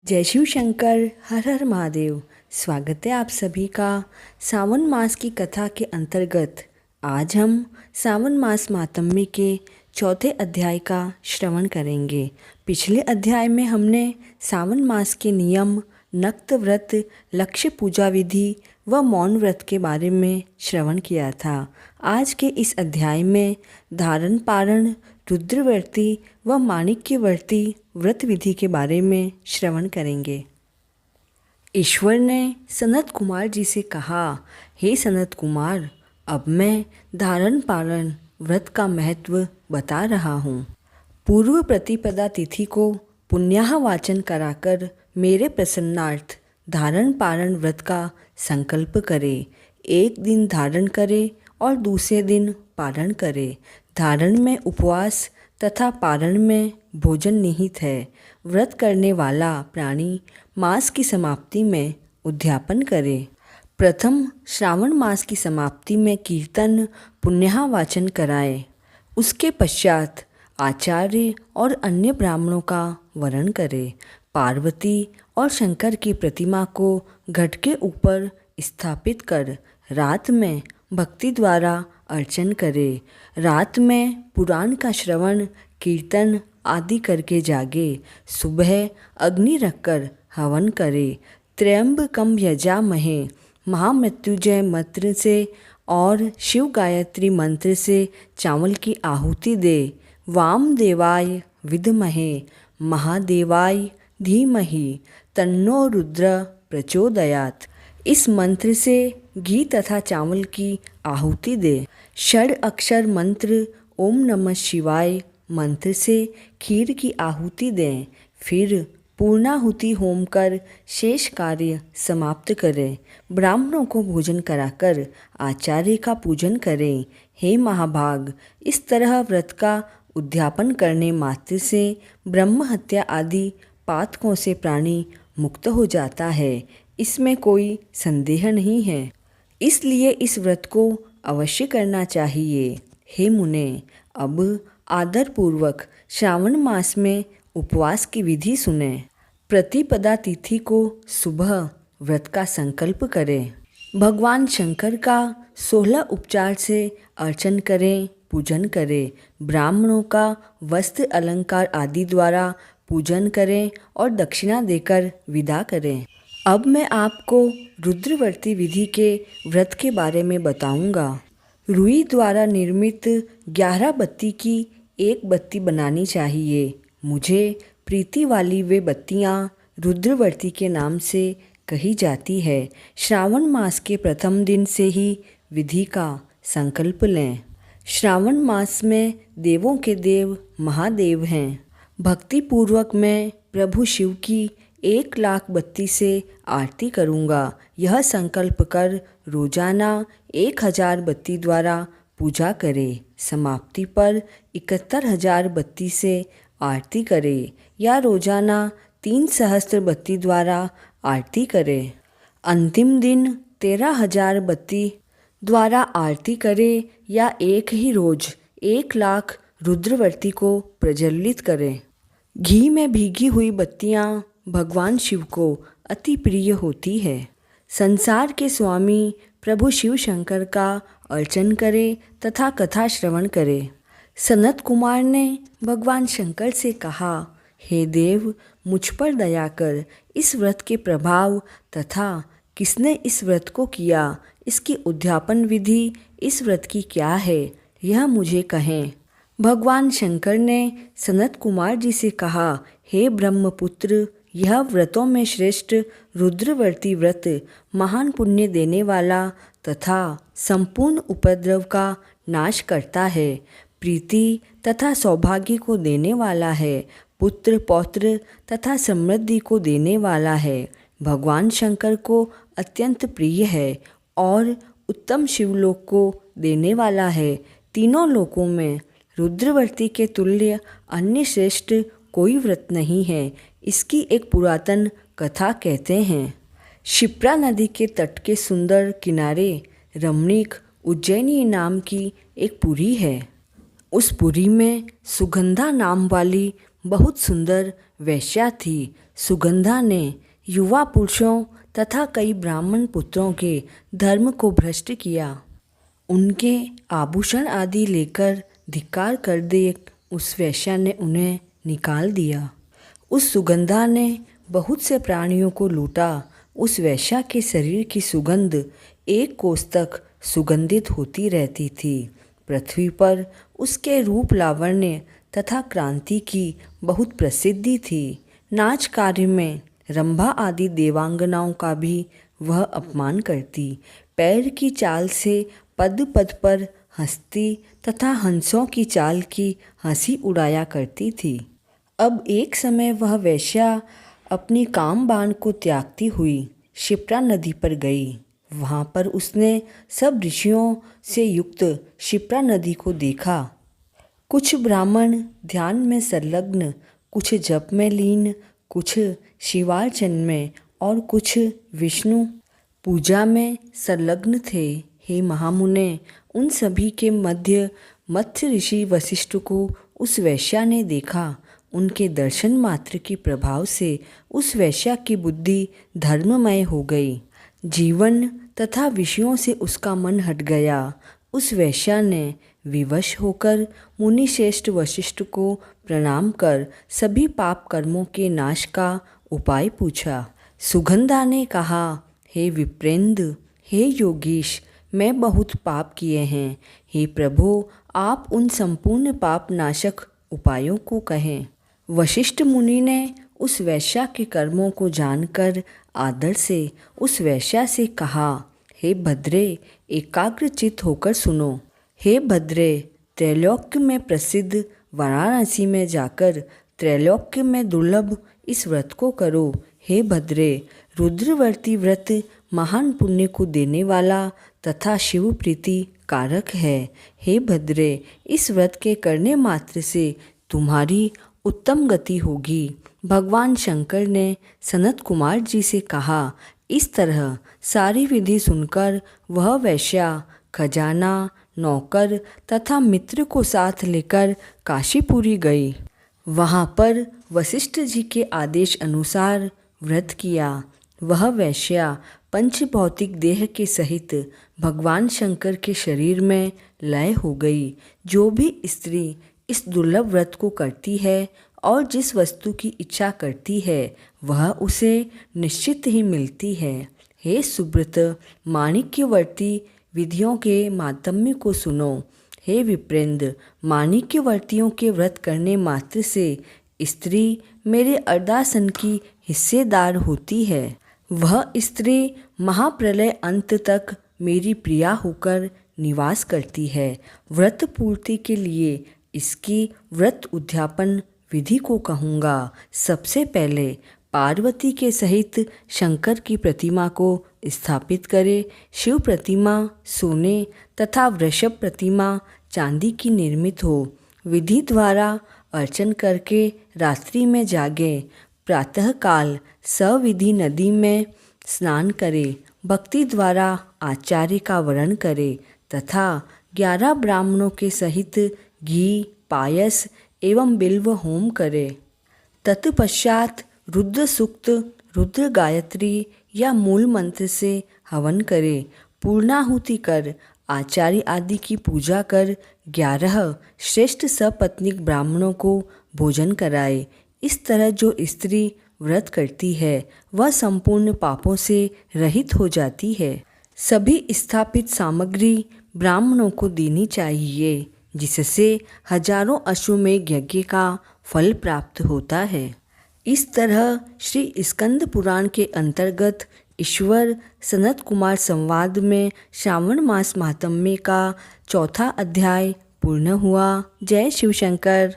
जय शिव शंकर, हर हर महादेव। स्वागत है आप सभी का सावन मास की कथा के अंतर्गत। आज हम सावन मास मातम्य के चौथे अध्याय का श्रवण करेंगे। पिछले अध्याय में हमने सावन मास के नियम, नक्त व्रत, लक्ष्य पूजा विधि व मौन व्रत के बारे में श्रवण किया था। आज के इस अध्याय में धारण पारण, रुद्रवर्ती व माणिक्यवर्ती व्रत विधि के बारे में श्रवण करेंगे। ईश्वर ने सनत कुमार जी से कहा, हे सनत कुमार, अब मैं धारण पारण व्रत का महत्व बता रहा हूँ। पूर्व प्रतिपदा तिथि को पुण्याह वाचन कराकर मेरे प्रसन्नार्थ धारण पारण व्रत का संकल्प करे। एक दिन धारण करे और दूसरे दिन पारण करे। धारण में उपवास तथा पारण में भोजन निहित है। व्रत करने वाला प्राणी मास की समाप्ति में उद्यापन करे। प्रथम श्रावण मास की समाप्ति में कीर्तन पुण्याह वाचन कराए। उसके पश्चात आचार्य और अन्य ब्राह्मणों का वरण करे। पार्वती और शंकर की प्रतिमा को घट के ऊपर स्थापित कर रात में भक्ति द्वारा अर्चन करे। रात में पुराण का श्रवण, कीर्तन आदि करके जागे। सुबह अग्नि रखकर हवन करे। त्र्यंबकम यजामहे महामृत्युंजय मंत्र से और शिव गायत्री मंत्र से चावल की आहुति दे। वामदेवाय विद्महे महादेवाय धीमहि तन्नो रुद्र प्रचोदयात्। इस मंत्र से घी तथा चावल की आहुति दे। षड अक्षर मंत्र ओम नमः शिवाय मंत्र से खीर की आहुति दें। फिर पूर्णाहुति होम कर शेष कार्य समाप्त करें। ब्राह्मणों को भोजन कराकर आचार्य का पूजन करें। हे महाभाग, इस तरह व्रत का उद्यापन करने मात्र से ब्रह्म हत्या आदि पातकों से प्राणी मुक्त हो जाता है। इसमें कोई संदेह नहीं है। इसलिए इस व्रत को अवश्य करना चाहिए। हे मुने, अब आदरपूर्वक श्रावण मास में उपवास की विधि सुने। प्रतिपदा तिथि को सुबह व्रत का संकल्प करें। भगवान शंकर का 16 उपचार से अर्चन करें, पूजन करें। ब्राह्मणों का वस्त्र अलंकार आदि द्वारा पूजन करें और दक्षिणा देकर विदा करें। अब मैं आपको रुद्रवर्ती विधि के व्रत के बारे में बताऊंगा। रुई द्वारा निर्मित 11 बत्ती की एक बत्ती बनानी चाहिए। मुझे प्रीति वाली वे बत्तियां रुद्रवर्ती के नाम से कही जाती है। श्रावण मास के प्रथम दिन से ही विधि का संकल्प लें। श्रावण मास में देवों के देव महादेव हैं। भक्ति पूर्वक मैं प्रभु शिव की 1,00,000 बत्ती से आरती करूँगा। यह संकल्प कर रोजाना 1000 बत्ती द्वारा पूजा करे। समाप्ति पर 71,000 बत्ती से आरती करे या रोजाना 3 सहस्त्र बत्ती द्वारा आरती करे। अंतिम दिन 13,000 बत्ती द्वारा आरती करे या एक ही रोज 1,00,000 रुद्रवर्ती को प्रज्वलित करें। घी में भीगी हुई बत्तियां भगवान शिव को अति प्रिय होती है। संसार के स्वामी प्रभु शिव शंकर का अर्चन करे तथा कथा श्रवण करे। सनत कुमार ने भगवान शंकर से कहा, हे देव, मुझ पर दया कर। इस व्रत के प्रभाव तथा किसने इस व्रत को किया, इसकी उद्यापन विधि इस व्रत की क्या है, यह मुझे कहें। भगवान शंकर ने सनत कुमार जी से कहा, हे ब्रह्मपुत्र, यह व्रतों में श्रेष्ठ रुद्रवर्ती व्रत महान पुण्य देने वाला तथा संपूर्ण उपद्रव का नाश करता है। प्रीति तथा सौभाग्य को देने वाला है। पुत्र पौत्र तथा समृद्धि को देने वाला है। भगवान शंकर को अत्यंत प्रिय है और उत्तम शिवलोक को देने वाला है। तीनों लोकों में रुद्रवर्ती के तुल्य अन्य श्रेष्ठ कोई व्रत नहीं है। इसकी एक पुरातन कथा कहते हैं। क्षिप्रा नदी के तट के सुंदर किनारे रमणीक उज्जैनी नाम की एक पुरी है। उस पुरी में सुगंधा नाम वाली बहुत सुंदर वेश्या थी। सुगंधा ने युवा पुरुषों तथा कई ब्राह्मण पुत्रों के धर्म को भ्रष्ट किया। उनके आभूषण आदि लेकर धिक्कार कर दे उस वेश्या ने उन्हें निकाल दिया। उस सुगंधा ने बहुत से प्राणियों को लूटा। उस वेश्या के शरीर की सुगंध 1 कोस तक सुगंधित होती रहती थी। पृथ्वी पर उसके रूप लावण्य तथा क्रांति की बहुत प्रसिद्धि थी। नाच कार्य में रंभा आदि देवांगनाओं का भी वह अपमान करती। पैर की चाल से पद पद पर हंसती तथा हंसों की चाल की हंसी उड़ाया करती थी। अब एक समय वह वेश्या अपनी कामबान को त्यागती हुई क्षिप्रा नदी पर गई। वहाँ पर उसने सब ऋषियों से युक्त क्षिप्रा नदी को देखा। कुछ ब्राह्मण ध्यान में संलग्न, कुछ जप में लीन, कुछ शिवार्चन में और कुछ विष्णु पूजा में संलग्न थे। हे महामुने, उन सभी के मध्य मत्स्य ऋषि वशिष्ठ को उस वेश्या ने देखा। उनके दर्शन मात्र के प्रभाव से उस वेश्या की बुद्धि धर्ममय हो गई। जीवन तथा विषयों से उसका मन हट गया। उस वेश्या ने विवश होकर मुनिश्रेष्ठ वशिष्ठ को प्रणाम कर सभी पाप कर्मों के नाश का उपाय पूछा। सुगंधा ने कहा, हे विप्रेंद्र, हे योगीश, मैं बहुत पाप किए हैं। हे प्रभु, आप उन संपूर्ण पाप नाशक उपायों को कहें। वशिष्ठ मुनि ने उस वेश्या के कर्मों को जानकर आदर से उस वेश्या से कहा, हे भद्रे, एकाग्रचित होकर सुनो। हे भद्रे, त्रैलोक्य में प्रसिद्ध वाराणसी में जाकर त्रैलोक्य में दुर्लभ इस व्रत को करो। हे भद्रे, रुद्रवर्ती व्रत महान पुण्य को देने वाला तथा शिव प्रीति कारक है। हे भद्रे, इस व्रत के करने मात्र से तुम्हारी उत्तम गति होगी। भगवान शंकर ने सनत कुमार जी से कहा। इस तरह सारी विधि सुनकर वह वेश्या खजाना, नौकर तथा मित्र को साथ लेकर काशीपुरी गई। वहाँ पर वशिष्ठ जी के आदेश अनुसार व्रत किया। वह वेश्या पंच भौतिक देह के सहित भगवान शंकर के शरीर में लय हो गई। जो भी स्त्री इस दुर्लभ व्रत को करती है और जिस वस्तु की इच्छा करती है वह उसे निश्चित ही मिलती है। हे सुब्रत, माणिक्यवर्ती विधियों के मातम्य को सुनो। हे विप्रेंद्र, माणिक्यवर्तियों के व्रत करने मात्र से स्त्री मेरे अर्दासन की हिस्सेदार होती है। वह स्त्री महाप्रलय अंत तक मेरी प्रिया होकर निवास करती है। व्रत पूर्ति के लिए इसकी व्रत उद्यापन विधि को कहूँगा। सबसे पहले पार्वती के सहित शंकर की प्रतिमा को स्थापित करे। शिव प्रतिमा सोने तथा वृषभ प्रतिमा चांदी की निर्मित हो। विधि द्वारा अर्चन करके रात्रि में जागे। प्रातःकाल सविधि नदी में स्नान करे। भक्ति द्वारा आचार्य का वरण करे तथा 11 ब्राह्मणों के सहित घी, पायस एवं बिल्व होम करे। तत्पश्चात रुद्र सूक्त, रुद्र गायत्री या मूल मंत्र से हवन करे। पूर्णाहुति कर आचार्य आदि की पूजा कर 11 श्रेष्ठ सपत्नीक ब्राह्मणों को भोजन कराए। इस तरह जो स्त्री व्रत करती है वह संपूर्ण पापों से रहित हो जाती है। सभी स्थापित सामग्री ब्राह्मणों को देनी चाहिए, जिससे हजारों अश्वमेध यज्ञ का फल प्राप्त होता है। इस तरह श्री स्कंद पुराण के अंतर्गत ईश्वर सनत कुमार संवाद में श्रावण मास महात्म्य का 4था अध्याय पूर्ण हुआ। जय शिव शंकर।